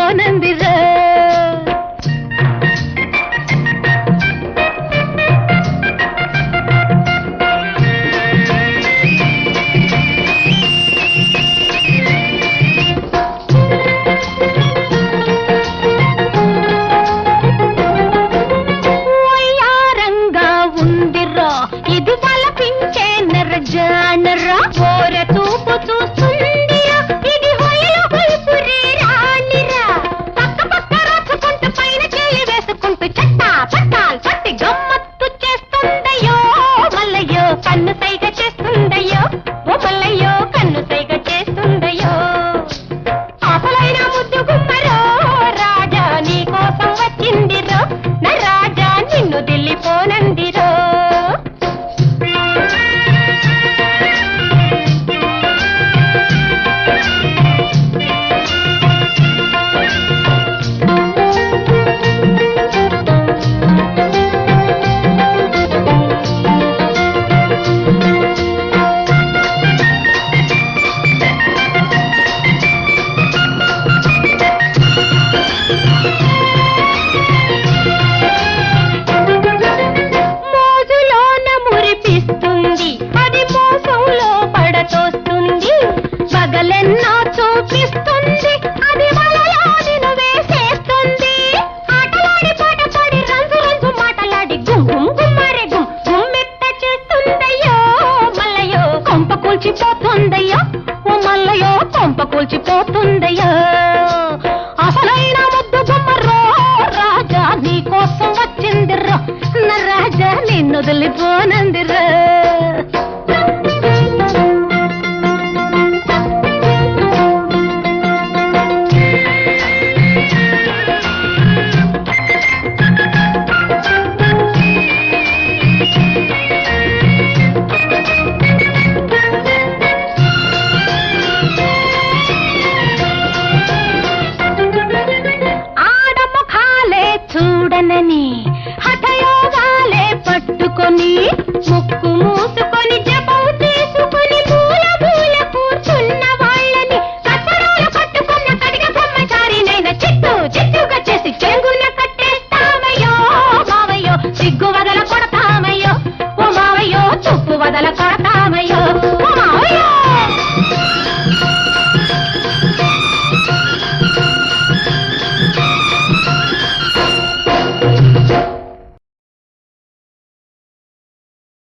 వదిలిపోనందిరా. ఇది బలపించే నరజానరా ఓర చూపు చూస్తుందిరా ఇది హొయలు హొయపురే రానిరా పక్క పక్క రాసుకుంటూ పైన చేయి వేసుకుంటూ చట్టా పట్టాల్ పట్టి గమ్మత్తు చేస్తుందయ్యో మల్లయ్యో కన్ను సైగ చేస్తుందయ్యో ఓ మల్లయ్యో కన్ను సైగ చేస్తుందయ్యో అసలైన ముద్దు గుమ్మరో రాజా నీ కోసం వచ్చిందిరో నా రాజా నిన్ను దిల్లిపోనందిరో. పగలెన్నో చూపిస్తుంది అది వలలో నిన్ను వేసేస్తుంది ఆటలాడి పాట పాడి రంజు రంజు మాటలాడి గుమ్ గుమ్ గుమ్మరే గుమ్ గుమ్మెత్త చేస్తుందయ్యో మల్లయ్యో కొంప కూల్చిపోతుందయ్యో ఓ మల్లయ్యో కొంప కూల్చిపోతుందయ్యో అసలైన ముద్దు గుమ్మరో రాజా నీ కోసం వచ్చిందిరో నా రాజా నిన్ను వదిలిపోనంది.